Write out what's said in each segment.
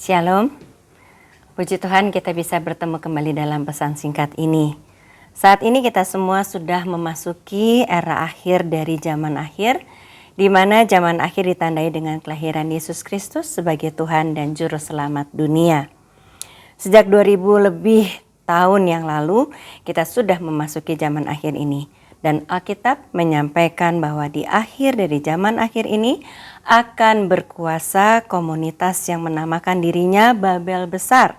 Shalom, puji Tuhan kita bisa bertemu kembali dalam pesan singkat ini. Saat ini kita semua sudah memasuki era akhir dari zaman akhir, di mana zaman akhir ditandai dengan kelahiran Yesus Kristus sebagai Tuhan dan Juru Selamat dunia. Sejak 2000 lebih tahun yang lalu, kita sudah memasuki zaman akhir ini. Dan Alkitab menyampaikan bahwa di akhir dari zaman akhir ini akan berkuasa komunitas yang menamakan dirinya Babel Besar,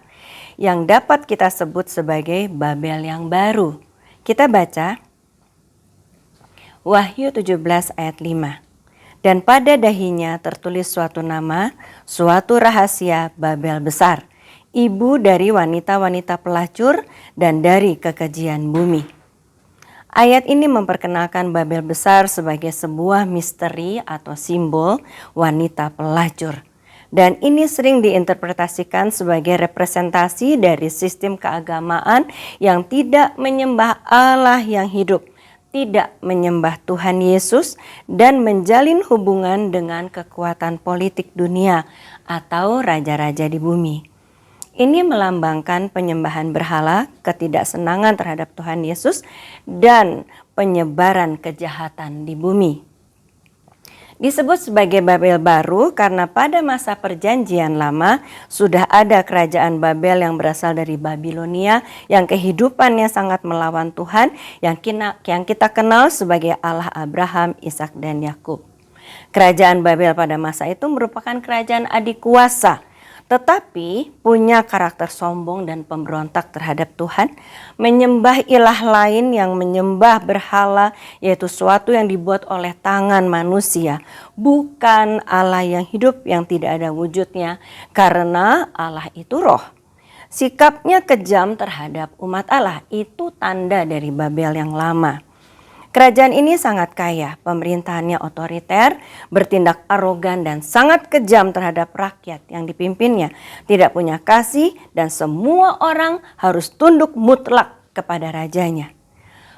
yang dapat kita sebut sebagai Babel yang baru. Kita baca Wahyu 17 ayat 5. Dan pada dahinya tertulis suatu nama, suatu rahasia Babel Besar, ibu dari wanita-wanita pelacur dan dari kekejian bumi. Ayat ini memperkenalkan Babel Besar sebagai sebuah misteri atau simbol wanita pelacur. Dan ini sering diinterpretasikan sebagai representasi dari sistem keagamaan yang tidak menyembah Allah yang hidup, tidak menyembah Tuhan Yesus, dan menjalin hubungan dengan kekuatan politik dunia atau raja-raja di bumi. Ini melambangkan penyembahan berhala, ketidaksenangan terhadap Tuhan Yesus, dan penyebaran kejahatan di bumi. Disebut sebagai Babel baru karena pada masa perjanjian lama sudah ada kerajaan Babel yang berasal dari Babilonia yang kehidupannya sangat melawan Tuhan yang kita kenal sebagai Allah Abraham, Ishak, dan Yakub. Kerajaan Babel pada masa itu merupakan kerajaan adik kuasa, tetapi punya karakter sombong dan pemberontak terhadap Tuhan, menyembah ilah lain yang menyembah berhala, yaitu suatu yang dibuat oleh tangan manusia, bukan Allah yang hidup yang tidak ada wujudnya, karena Allah itu roh. Sikapnya kejam terhadap umat Allah, itu tanda dari Babel yang lama. Kerajaan ini sangat kaya, pemerintahannya otoriter, bertindak arogan dan sangat kejam terhadap rakyat yang dipimpinnya, tidak punya kasih dan semua orang harus tunduk mutlak kepada rajanya.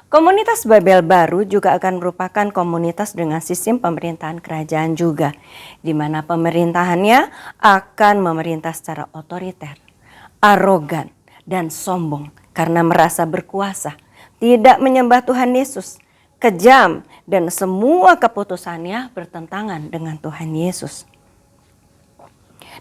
Komunitas Babel baru juga akan merupakan komunitas dengan sistem pemerintahan kerajaan juga, di mana pemerintahannya akan memerintah secara otoriter, arogan, dan sombong karena merasa berkuasa, tidak menyembah Tuhan Yesus, kejam, dan semua keputusannya bertentangan dengan Tuhan Yesus.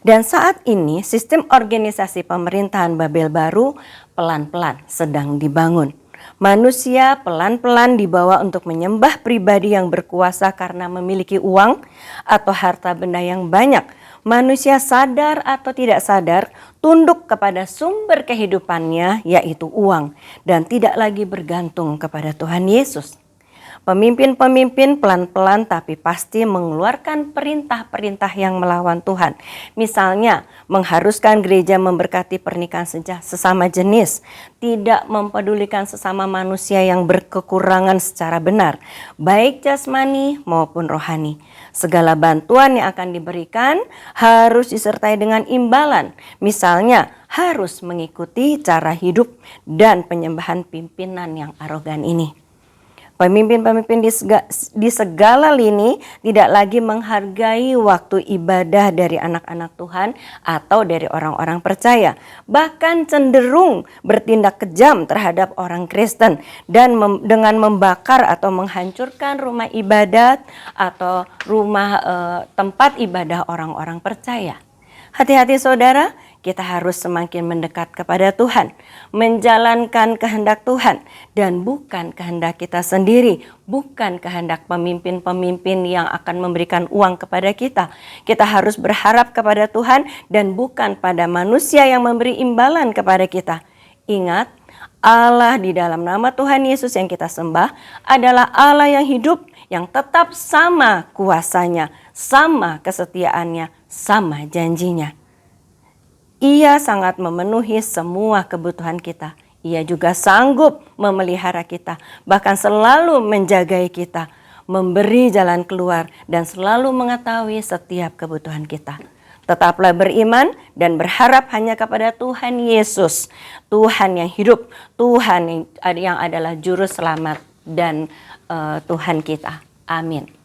Dan saat ini sistem organisasi pemerintahan Babel baru pelan-pelan sedang dibangun. Manusia pelan-pelan dibawa untuk menyembah pribadi yang berkuasa karena memiliki uang atau harta benda yang banyak. Manusia sadar atau tidak sadar tunduk kepada sumber kehidupannya, yaitu uang, dan tidak lagi bergantung kepada Tuhan Yesus. Pemimpin-pemimpin pelan-pelan tapi pasti mengeluarkan perintah-perintah yang melawan Tuhan. Misalnya mengharuskan gereja memberkati pernikahan sesama jenis, tidak mempedulikan sesama manusia yang berkekurangan secara benar, baik jasmani maupun rohani. Segala bantuan yang akan diberikan harus disertai dengan imbalan. Misalnya harus mengikuti cara hidup dan penyembahan pimpinan yang arogan ini. Pemimpin-pemimpin di segala lini tidak lagi menghargai waktu ibadah dari anak-anak Tuhan atau dari orang-orang percaya. Bahkan cenderung bertindak kejam terhadap orang Kristen dan dengan membakar atau menghancurkan rumah ibadat atau rumah tempat ibadah orang-orang percaya. Hati-hati saudara, kita harus semakin mendekat kepada Tuhan, menjalankan kehendak Tuhan dan bukan kehendak kita sendiri, bukan kehendak pemimpin-pemimpin yang akan memberikan uang kepada kita. Kita harus berharap kepada Tuhan dan bukan pada manusia yang memberi imbalan kepada kita. Ingat, Allah di dalam nama Tuhan Yesus yang kita sembah adalah Allah yang hidup, yang tetap sama kuasanya, sama kesetiaannya, sama janjinya. Ia sangat memenuhi semua kebutuhan kita. Ia juga sanggup memelihara kita, bahkan selalu menjagai kita, memberi jalan keluar, dan selalu mengetahui setiap kebutuhan kita. Tetaplah beriman dan berharap hanya kepada Tuhan Yesus, Tuhan yang hidup, Tuhan yang adalah Juru Selamat dan Tuhan kita. Amin.